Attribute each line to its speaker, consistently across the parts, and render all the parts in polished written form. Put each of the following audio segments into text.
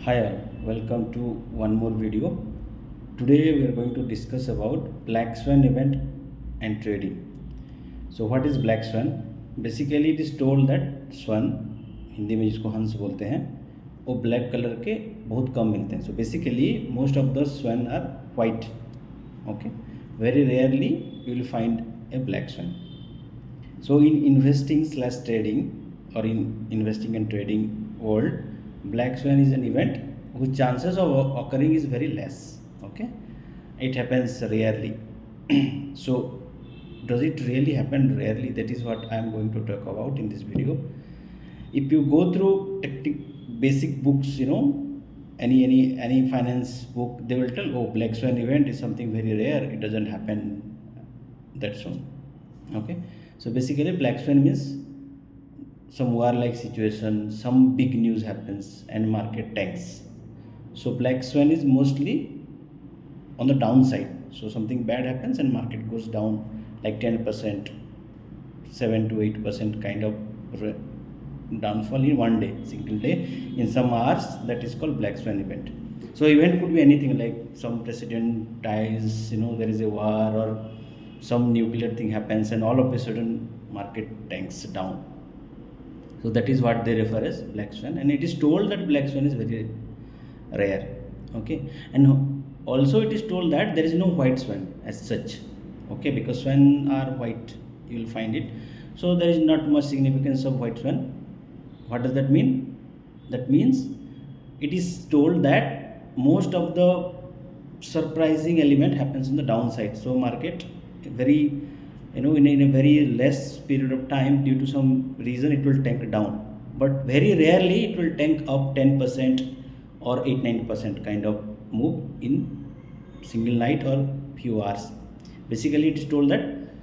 Speaker 1: Hi all, welcome to one more video. Today we are going to discuss about black swan event and trading. So what is black swan? Basically it is told that swan, Hindi में जिसको हंस बोलते हैं, वो black colour के बहुत कम मिलते हैं. So basically most of the swan are white. Okay, very rarely you will find a black swan. So in investing slash trading or in investing and trading world, black swan is an event whose chances of occurring is very less. Okay, it happens rarely. So does it really happen rarely? That is what I am going to talk about in this video. If you go through basic books, any finance book, they will tell, oh, black swan event is something very rare, it doesn't happen that soon. Okay, so basically black swan means some war-like situation, some big news happens and market tanks. So black swan is mostly on the downside. So something bad happens and market goes down like 10%, 7 to 8% kind of downfall in one day, single day, in some hours. That is called black swan event. So event could be anything, like some president dies, there is a war, or some nuclear thing happens and all of a sudden market tanks down. So that is what they refer as black swan, and it is told that black swan is very rare. Okay, and also it is told that there is no white swan as such. Okay, because swan are white, you will find it. So there is not much significance of white swan. What does that mean? That means it is told that most of the surprising element happens on the downside. So market very in a very less period of time, due to some reason, it will tank down, but very rarely it will tank up 10% or 8-9% kind of move in single night or few hours. Basically it is told that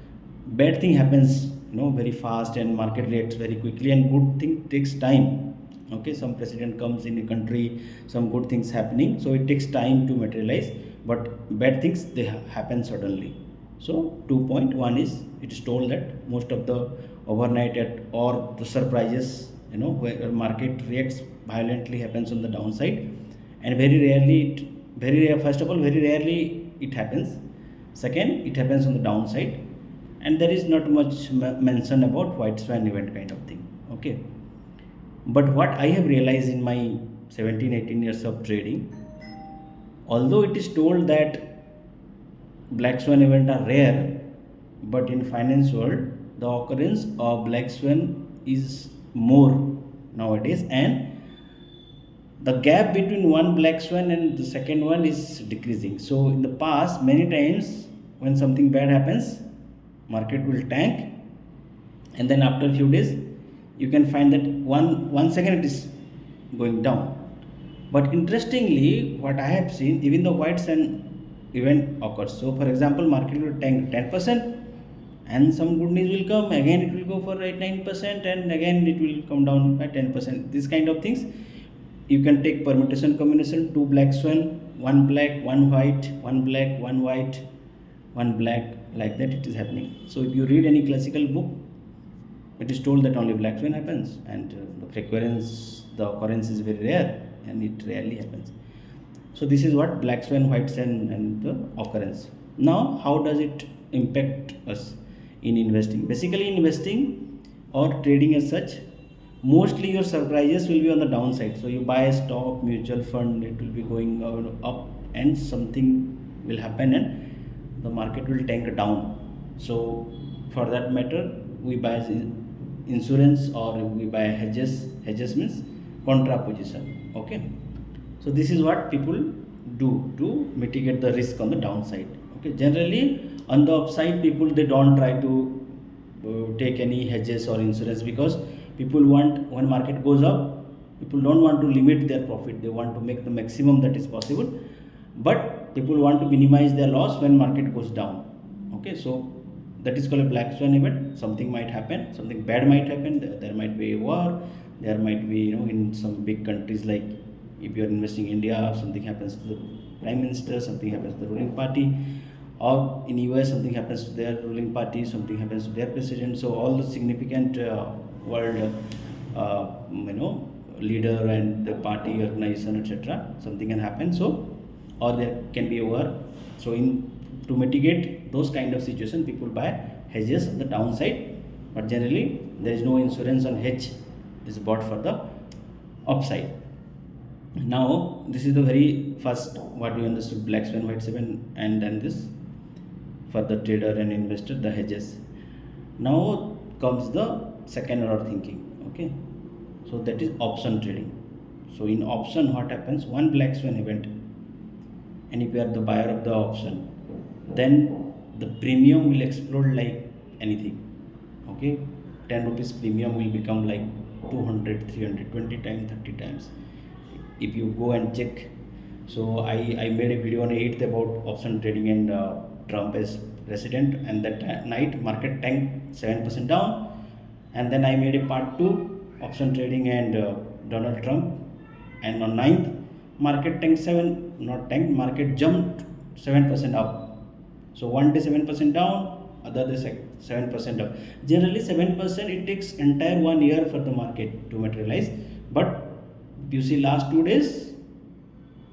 Speaker 1: bad thing happens very fast and market reacts very quickly, and good thing takes time. Okay, some president comes in a country, some good things happening, so it takes time to materialize, but bad things, they happen suddenly. So 2.1 is, it is told that most of the overnight or the surprises, where market reacts violently, happens on the downside, and first of all, very rarely it happens. Second, it happens on the downside, and there is not much mention about white swan event kind of thing. Okay, but what I have realized in my 17-18 years of trading, although it is told that black swan event are rare, but in finance world the occurrence of black swan is more nowadays, and the gap between one black swan and the second one is decreasing. So in the past, many times when something bad happens, market will tank, and then after a few days you can find that one second it is going down. But interestingly, what I have seen, even the white swan event occurs. So for example, market will tank 10%, and some good news will come, again it will go for 8-9%, and again it will come down by 10%. This kind of things you can take permutation combination, 2 black swan, 1 black, 1 white, 1 black, 1 white, 1 black, like that it is happening. So if you read any classical book, it is told that only black swan happens, and the occurrence is very rare, and it rarely happens. So this is what black swan, white swan, and the occurrence. Now how does it impact us in investing? Basically investing or trading as such, mostly your surprises will be on the downside. So you buy a stock, mutual fund, it will be going up, and something will happen and the market will tank down. So for that matter, we buy insurance or we buy hedges. Hedges means contraposition. Okay, so this is what people do to mitigate the risk on the downside. Okay, generally on the upside, people, they don't try to take any hedges or insurance, because people want, when market goes up, people don't want to limit their profit, they want to make the maximum that is possible, but people want to minimize their loss when market goes down. Okay, so that is called a black swan event. Something might happen, something bad might happen, there might be a war, there might be, in some big countries, like if you are investing in India, something happens to the prime minister, something happens to the ruling party, or in US something happens to their ruling party, something happens to their president. So all the significant world leader and the party organization, etc., something can happen. So, or there can be a war. So in to mitigate those kind of situation, people buy hedges on the downside, but generally there is no insurance on hedge is bought for the upside. Now this is the very first what we understood, black swan, white swan, and then this for the trader and investor, the hedges. Now comes the second order thinking. Okay, so that is option trading. So in option, what happens, one black swan event, and if you are the buyer of the option, then the premium will explode like anything. Okay, 10 rupees premium will become like 200, 300, 20 times, 30 times if you go and check. So I made a video on 8th about option trading and Trump as president, and that night market tanked 7% down, and then I made a part 2 option trading and Donald Trump, and on 9th market tanked 7, not tanked, market jumped 7% up. So one day 7% down, other day 7% up. Generally 7% it takes entire 1 year for the market to materialize, but you see last 2 days,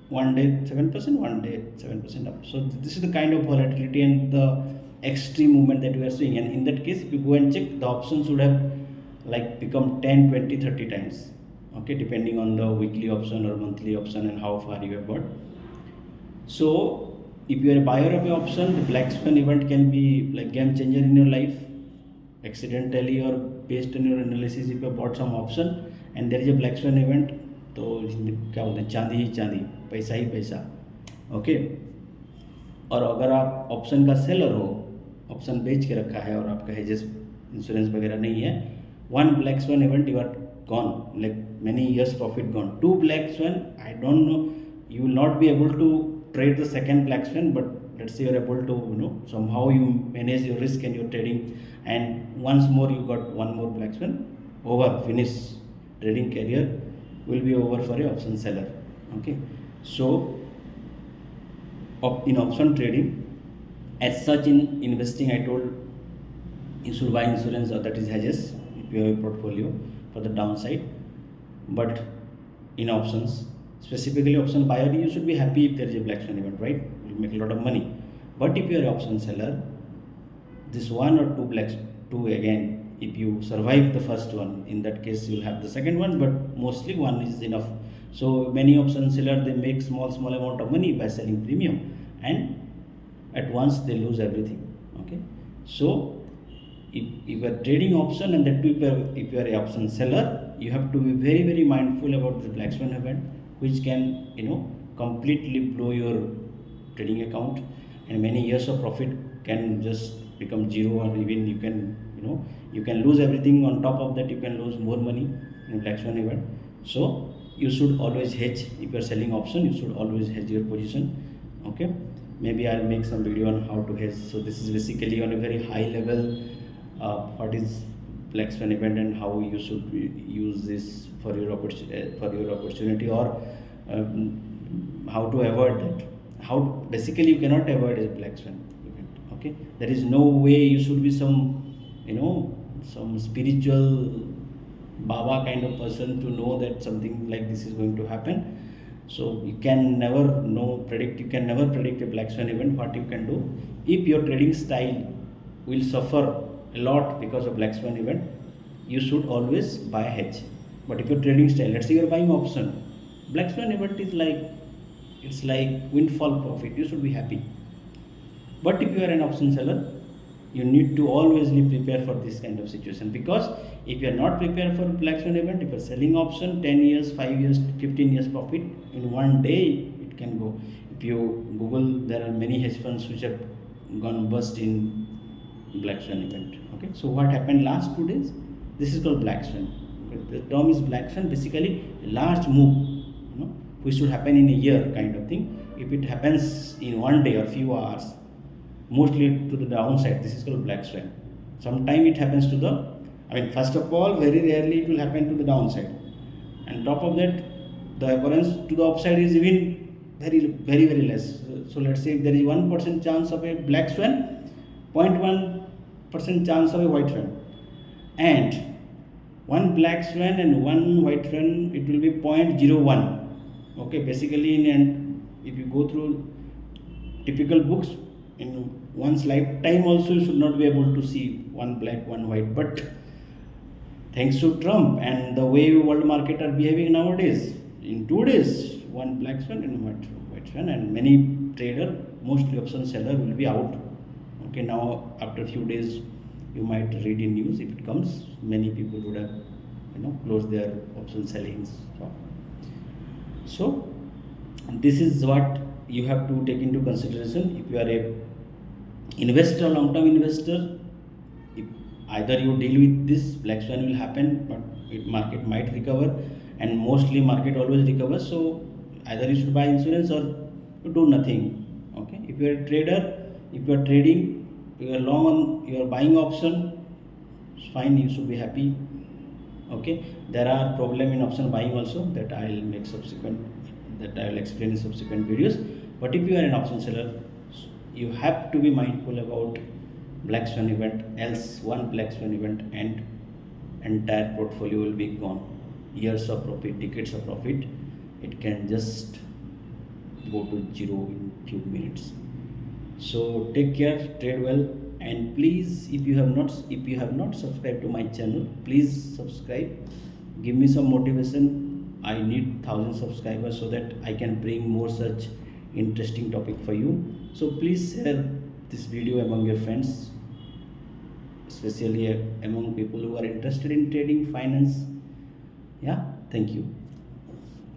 Speaker 1: one day 7%, one day 7% up. So this is the kind of volatility and the extreme movement that we are seeing. And in that case, if you go and check, the options would have like become 10, 20, 30 times. Okay, depending on the weekly option or monthly option and how far you have got. So if you are a buyer of an option, the black swan event can be like game changer in your life. Accidentally or based on your analysis, if you have bought some option and there is a black swan event, तो क्या बोलते हैं, चांदी ही चांदी, पैसा ही पैसा. Okay, और अगर आप ऑप्शन का सेलर हो, ऑप्शन बेच के रखा है और आपका हेजेस इंश्योरेंस वगैरह नहीं है, one black swan event you are gone, like many years profit gone. Two black swan, I don't know, you will not be able to trade the second black swan, but let's say you are able to, somehow you manage your risk and your trading, and once more you got one more black swan, over, finish, trading career will be over for a option seller. Okay, so in option trading, as such, in investing, I told you should buy insurance, or that is hedges if you have a portfolio for the downside. But in options, specifically option buyer, you should be happy if there is a black swan event, right? You make a lot of money. But if you are an option seller, this one or two again, if you survive the first one, in that case you will have the second one, but mostly one is enough. So many option sellers, they make small amount of money by selling premium, and at once they lose everything. Okay, so if you are trading option, and that too if you are a option seller, you have to be very mindful about the black swan event, which can completely blow your trading account, and many years of profit can just become zero, or even you can lose everything. On top of that, you can lose more money in black swan event. So you should always hedge. If you are selling option, you should always hedge your position. Okay, maybe I'll make some video on how to hedge. So this is basically on a very high level, what is black swan event and how you should use this for your opportunity, or how to avoid that. How basically you cannot avoid a black swan event. Okay, there is no way. You should be some spiritual Baba kind of person to know that something like this is going to happen. So you can never predict. You can never predict a black swan event. What you can do, if your trading style will suffer a lot because of black swan event, you should always buy hedge. But if your trading style, let's say you are buying option, black swan event is like windfall profit, you should be happy. But if you are an option seller, you need to always be prepared for this kind of situation, because if you are not prepared for black swan event, if you are selling option 10 years, 5 years, 15 years profit, in one day it can go. If you Google, there are many hedge funds which have gone bust in black swan event. Okay, so what happened last 2 days? This is called black swan. Okay, the term is black swan, basically a large move, which should happen in a year kind of thing. If it happens in one day or few hours, mostly to the downside, this is called black swan. Sometimes it happens to first of all, very rarely it will happen to the downside, and top of that, the occurrence to the upside is even very less. So let's say if there is 1% chance of a black swan, 0.1% chance of a white swan, and one black swan and one white swan, it will be 0.01. Okay, basically in and if you go through typical books, in one's lifetime also you should not be able to see one black one white, but thanks to Trump and the way world market are behaving nowadays, in 2 days, one black swan and white swan, and many trader, mostly option seller will be out. Okay, now after a few days, you might read in news if it comes, many people would have closed their option sellings. So this is what you have to take into consideration if you are a investor, long-term investor. If either you deal with this, black swan will happen, but market might recover, and mostly market always recovers. So either you should buy insurance or you do nothing. Okay, if you are a trader, if you are trading, you are long on, you are buying option, it's fine, you should be happy. Okay, there are problem in option buying also that I will make subsequent, that I will explain in subsequent videos. But if you are an option seller, you have to be mindful about black swan event, else one black swan event and entire portfolio will be gone. Years of profit, decades of profit, it can just go to zero in few minutes. So take care, trade well, and please, if you have not subscribed to my channel, please subscribe. Give me some motivation. I need 1,000 subscribers so that I can bring more such interesting topic for you. So please share this video among your friends, especially among people who are interested in trading finance. Yeah, thank you.